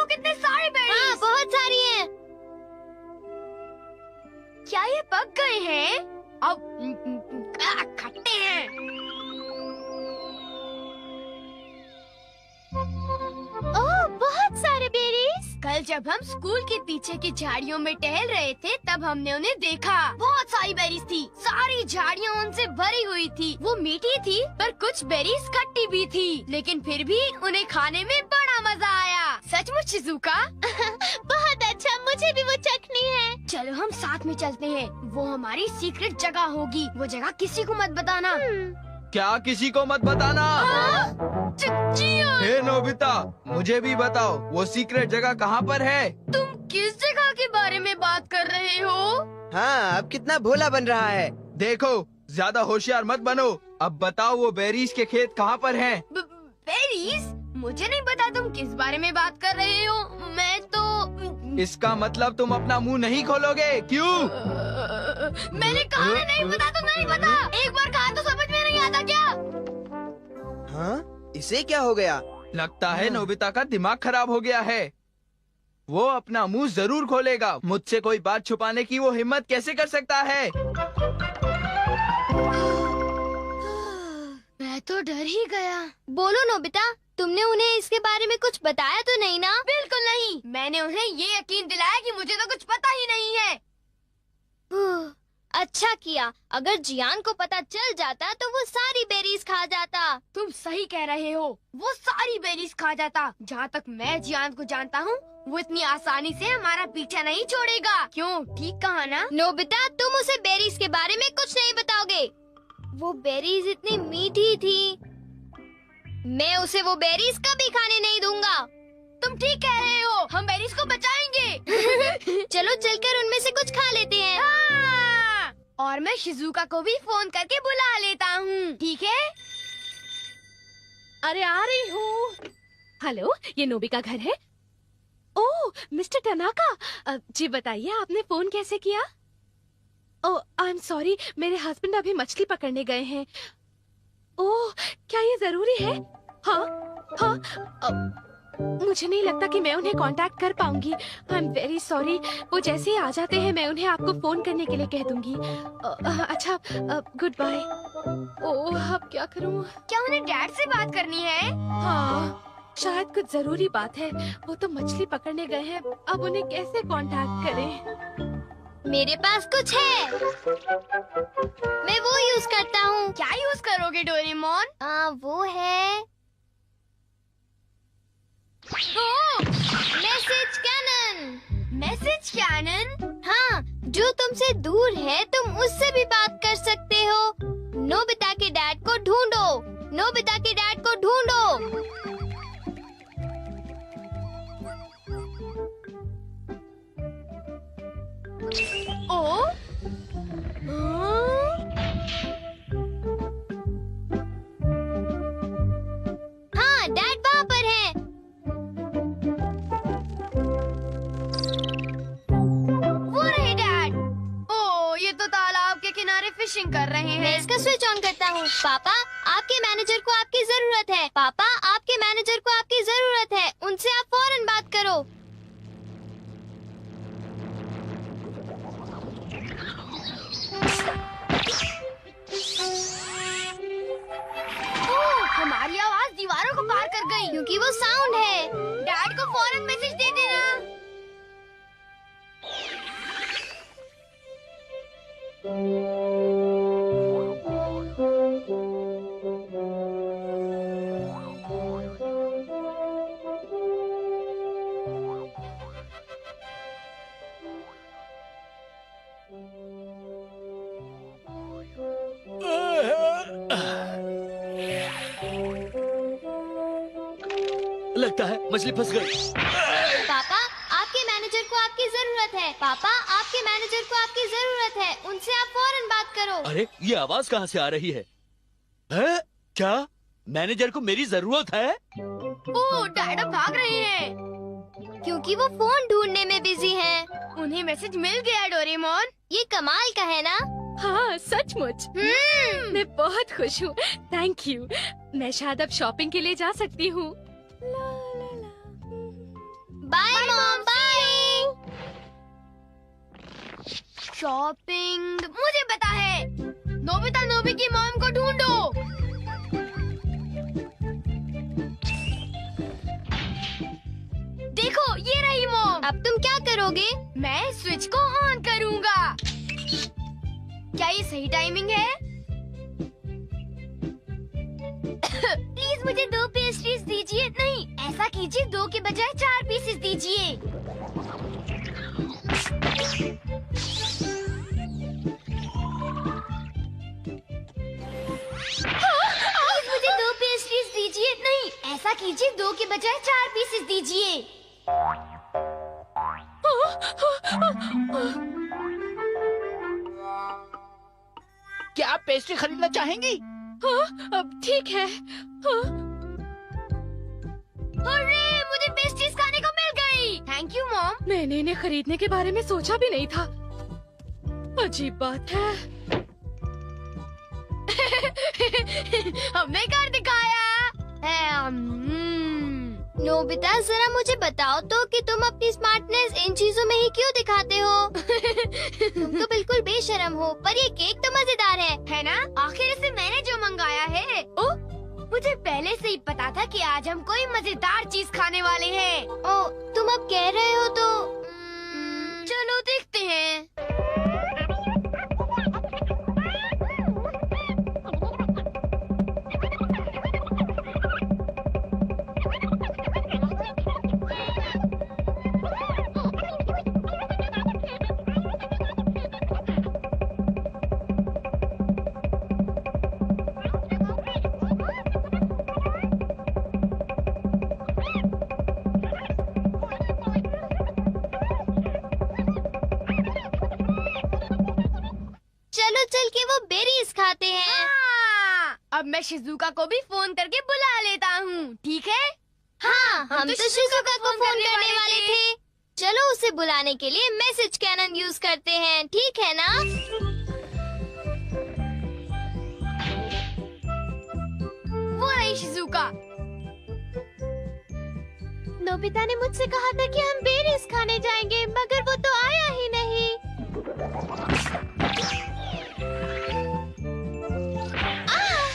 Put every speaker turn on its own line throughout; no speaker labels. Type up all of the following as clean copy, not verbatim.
देखो कितने सारे बेरीज।
हाँ, बहुत सारी हैं।
क्या ये पक गए हैं? अब खट्टे हैं।
ओह, बहुत सारे बेरीज।
कल जब हम स्कूल के पीछे की झाड़ियों में टहल रहे थे तब हमने उन्हें देखा। बहुत सारी बेरीज थी। सारी झाड़ियाँ उनसे भरी हुई थी। वो मीठी थी पर कुछ बेरीज खट्टी भी थी, लेकिन फिर भी उन्हें खाने में बड़ा मजा आया। सचमुच शिज़ुका?
बहुत अच्छा, मुझे भी वो चखनी है।
चलो हम साथ में चलते हैं। वो हमारी सीक्रेट जगह होगी। वो जगह किसी को मत बताना।
क्या किसी को मत बताना? हे नोबिता, मुझे भी बताओ वो सीक्रेट जगह कहाँ पर है?
तुम किस जगह के बारे में बात कर रहे हो?
हाँ, अब कितना भोला बन रहा है।
देखो, ज्यादा होशियार मत बनो। अब बताओ वो बेरीज के खेत कहाँ पर हैं?
बेरीज? मुझे नहीं पता तुम किस बारे में बात कर रहे हो। मैं तो
इसका मतलब तुम अपना मुंह नहीं खोलोगे, क्यों?
मैंने कहा है नहीं पता तो नहीं पता। एक बार कहा तो समझ में नहीं आता क्या?
हाँ, इसे क्या हो गया?
लगता है नोबिता का दिमाग खराब हो गया है। वो अपना मुंह जरूर खोलेगा। मुझसे कोई बात छुपाने की वो हिम्मत कैसे कर सकता है?
मैं तो डर ही गया।
बोलो नोबिता, तुमने उन्हें इसके बारे में कुछ बताया तो नहीं ना?
बिल्कुल नहीं। मैंने उन्हें ये यकीन दिलाया कि मुझे तो कुछ पता ही नहीं है।
अच्छा किया। अगर जियान को पता चल जाता तो वो सारी बेरीज खा जाता।
तुम सही कह रहे हो। वो सारी बेरीज खा जाता। जहाँ तक मैं जियान को जानता हूँ, वो इतनी आसानी से हमारा पीछा नहीं छोड़ेगा। क्यों, ठीक कहा ना?
नोबिता, तुम उसे बेरीज के बारे में कुछ नहीं बताओगे। वो बेरीज इतनी मीठी थी। मैं उसे वो बेरीज कभी खाने नहीं दूंगा।
तुम ठीक कह रहे हो। हम बेरीज को बचाएंगे।
चलो चलकर उनमें से कुछ खा लेते हैं।
हाँ! और मैं शिज़ुका को भी फोन करके बुला लेता हूँ, ठीक है?
अरे आ रही हूँ। हेलो, ये नोबी का घर है? ओह, मिस्टर टनाका। जी बताइए, आपने फोन कैसे किया? ओह, आई एम सॉरी, मेरे हस्बैंड अभी मछली पकड़ने गए हैं। ओह, क्या ये जरूरी है? हाँ, हाँ। मुझे नहीं लगता कि मैं उन्हें कांटेक्ट कर पाऊंगी। I am very sorry. वो जैसे ही आ जाते हैं मैं उन्हें आपको फोन करने के लिए कह दूंगी। अच्छा, गुड बाय। ओह, अब क्या करूं?
क्या उन्हें डैड से बात करनी है?
हाँ, शायद कुछ जरूरी बात है। वो तो मछली पकड़ने गए हैं, अब उन्हें कैसे कांटेक्ट करें?
मेरे पास कुछ है। मैं वो यूज करता हूँ।
क्या यूज करोगे डोरेमोन?
वो है मैसेज कैनन।
Message cannon?
हाँ, जो तुमसे दूर है तुम उससे भी बात कर सकते हो। नोबिता के डैड को ढूंढो। नोबिता के डैड को ढूंढो।
ओ?
हाँ, डैड वहाँ पर है।
वो रहे डैड। ओ, ये तो तालाब के किनारे फिशिंग कर रहे
मैं
हैं।
इसका स्विच ऑन करता हूँ। पापा, आपके मैनेजर को आपकी जरूरत है। पापा, आपके मैनेजर को आपकी जरूरत है। उनसे आप फौरन बात करो।
ओ, हमारी आवाज दीवारों को पार कर गई।
क्योंकि वो साउंड है।
डैड को फौरन मैसेज दे देना।
लगता है मछली फंस गई।
पापा, आपके मैनेजर को आपकी जरूरत है। पापा, आपके मैनेजर को आपकी जरूरत है। उनसे आप फौरन बात करो।
अरे, ये आवाज कहाँ से आ रही है? हैं? क्या मैनेजर को मेरी जरूरत है?
ओ, डैड अब भाग रहे हैं।
क्योंकि वो फोन ढूंढने में बिजी हैं।
उन्हें मैसेज मिल गया डोरेमोन।
ये कमाल का है ना?
हाँ, सचमुच। मैं बहुत खुश हूँ। Thank you. मैं शायद अब शॉपिंग के लिए जा सकती हूँ।
Bye mom, bye.
शॉपिंग मुझे पता है। नोबिता नोबी की मॉम को ढूंढो। देखो ये रही मॉम।
अब तुम क्या करोगे?
मैं स्विच को ऑन करूंगा। क्या ये सही टाइमिंग है? प्लीज मुझे 2 पेस्ट्रीज दीजिए। नहीं, ऐसा कीजिए 2 के बजाय 4 पीसेस दीजिए। प्लीज मुझे 2 पेस्ट्रीज दीजिए। नहीं, ऐसा कीजिए 2 के बजाय 4 पीसेस दीजिए।
क्या आप पेस्ट्री खरीदना चाहेंगी?
अब ठीक है।
अरे मुझे पेस्ट्रीज खाने को मिल गई। Thank you mom.
मैंने इन्हें खरीदने के बारे में सोचा भी नहीं था। अजीब बात है।
हमने कर दिखाया।
नोबिता, जरा मुझे बताओ तो कि तुम अपनी स्मार्टनेस इन चीजों में ही क्यों दिखाते हो? तुम तो बिल्कुल बेशर्म हो, पर ये केक तो मजेदार
है ना? आखिर इसे मैंने जो मंगाया है। ओ, मुझे पहले से ही पता था कि आज हम कोई मजेदार चीज खाने वाले हैं।
ओ, तुम अब कह रहे हो तो
चलो देखते हैं।
चल के वो बेरीज खाते हैं।
हाँ, अब मैं शिजुका को भी फोन करके बुला लेता हूँ, ठीक है?
हाँ, हम तो शिजुका को फोन करने
वाले
वाले थे। चलो उसे बुलाने के लिए मैसेज कैनन यूज करते हैं, ठीक है ना?
वो रही शिजुका।
नोबिता ने मुझसे कहा था कि हम बेरीज खाने जाएंगे, मगर वो तो आया ही नहीं।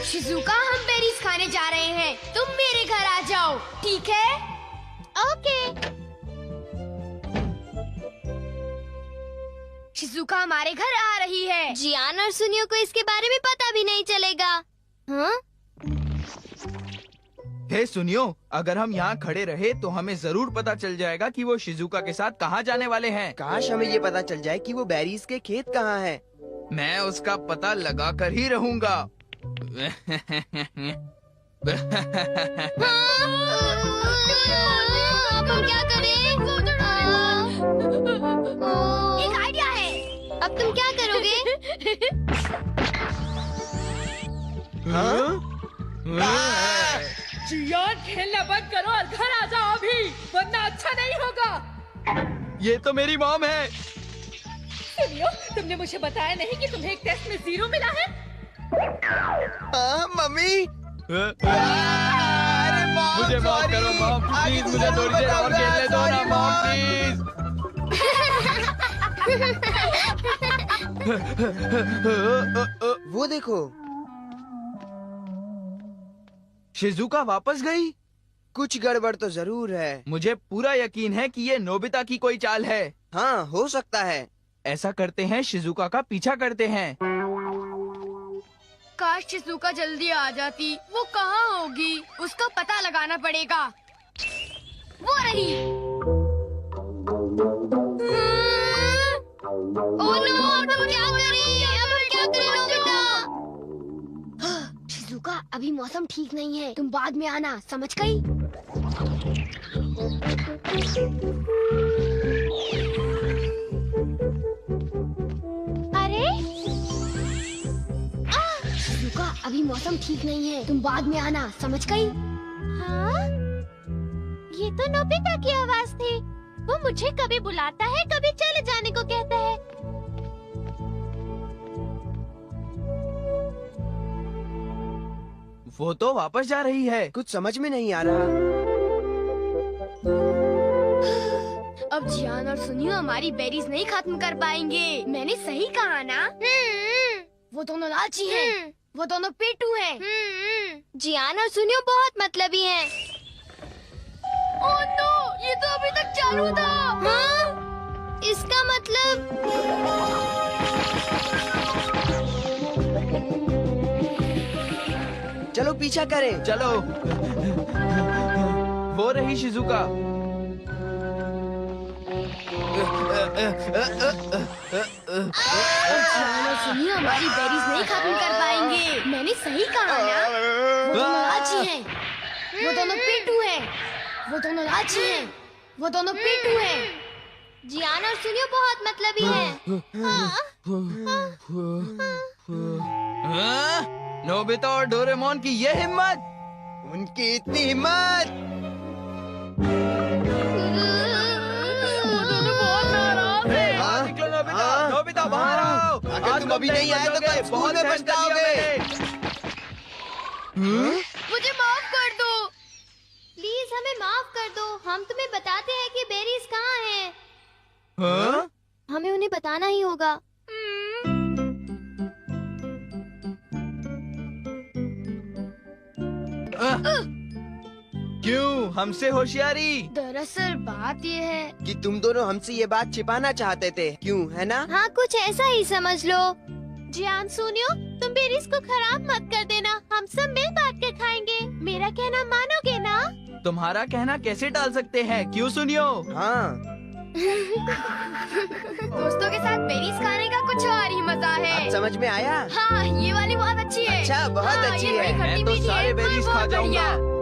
शिजुका, हम बेरीज खाने जा रहे हैं। तुम मेरे घर आ जाओ, ठीक है?
ओके।
शिजुका हमारे घर आ रही है।
जियान और सुनियो को इसके बारे में पता भी नहीं चलेगा। हाँ?
हे सुनियो, अगर हम यहाँ खड़े रहे तो हमें जरूर पता चल जाएगा कि वो शिजुका के साथ कहाँ जाने वाले हैं।
काश हमें ये पता चल जाए कि वो बेरीज के खेत कहाँ हैं।
मैं उसका पता लगा कर ही रहूंगा।
अब हम क्या करें?
एक आइडिया है।
अब तुम क्या करोगे?
जियान, खेलना बंद करो और घर आ जाओ अभी, वरना अच्छा नहीं होगा।
ये तो मेरी मॉम है।
सुनियो, तुमने मुझे बताया नहीं कि तुम्हें एक टेस्ट में 0 मिला है?
मम्मी।
मुझे माफ करो मॉम, प्लीज मुझे थोड़ी देर और खेलने दो ना मॉम, प्लीज।
वो देखो,
शिजुका वापस गई।
कुछ गड़बड़ तो जरूर है।
मुझे पूरा यकीन है कि ये नोबिता की कोई चाल है।
हाँ, हो सकता है।
ऐसा करते हैं, शिजुका का पीछा करते हैं।
काश शिजुका जल्दी आ जाती। वो कहाँ होगी? उसका पता लगाना पड़ेगा। वो रही।
ओह नो, अब हम क्या करें? अब हम क्या करें नोबिता?
शिजुका, अभी मौसम ठीक नहीं है। तुम बाद में आना, समझ गई?
अरे,
शिजुका, अभी मौसम ठीक नहीं है। तुम बाद में आना, समझ गई?
हाँ? ये तो नोबिता की आवाज थी। वो मुझे कभी बुलाता है, कभी चले जाने को कहता है।
वो तो वापस जा रही है।
कुछ समझ में नहीं आ रहा।
जियान और सुनियो हमारी बेरीज नहीं खत्म कर पाएंगे। मैंने सही कहा ना? वो दोनों लालची हैं। वो दोनों पेटू हैं।
जियान और सुनियो बहुत मतलबी हैं।
ओह नो, ये तो अभी तक चालू था।
हाँ? इसका मतलब
चलो पीछा करें।
चलो। वो रही शिजुका।
जियान और सुनियो हमारी बेरीज नहीं खत्म कर पाएंगे। मैंने सही कहा ना? वो दोनों लालची हैं। वो दोनों पेटू हैं। वो दोनों लालची हैं। वो दोनों पेटू हैं।
जियान और सुनियो बहुत मतलबी हैं।
हाँ? नोबिता और डोरेमोन की ये हिम्मत!
उनकी इतनी हिम्मत! हाँ?
निकलो नोबिता!
हाँ?
नोबिता बाहर आओ!
अगर
आज
तुम अभी नहीं आए तो कल स्कूल
बहुत
में
सहन कर लिया
पछताओगे।
मैंने।
मुझे माफ कर दो।
प्लीज हमें माफ कर दो। हम तुम्हें बताते हैं कि बेरीज कहाँ हैं।
हाँ?
हमें उन्हें बताना ही होगा।
क्यों? हमसे होशियारी?
दरअसल बात ये है।
कि तुम दोनों हमसे ये बात छिपाना चाहते थे, क्यों, है ना?
हाँ, कुछ ऐसा ही समझ लो।
जियान सुनियो, तुम बेरीज को खराब मत कर देना। हम सब मिल बांट के खाएंगे। मेरा कहना मानोगे ना?
तुम्हारा कहना कैसे टाल सकते हैं? क्यों सुनियो?
हाँ।
दोस्तों के साथ बेरीज खाने का कुछ और ही मजा है।
अब समझ में आया?
हाँ, ये वाली बहुत अच्छी है।
अच्छा, बहुत
हाँ,
अच्छी
ये
है।
बड़ी खट्टी
मैं तो
मीठी
सारे
है,
बेरीज
बहुत
खा जाऊंगा।
बढ़िया।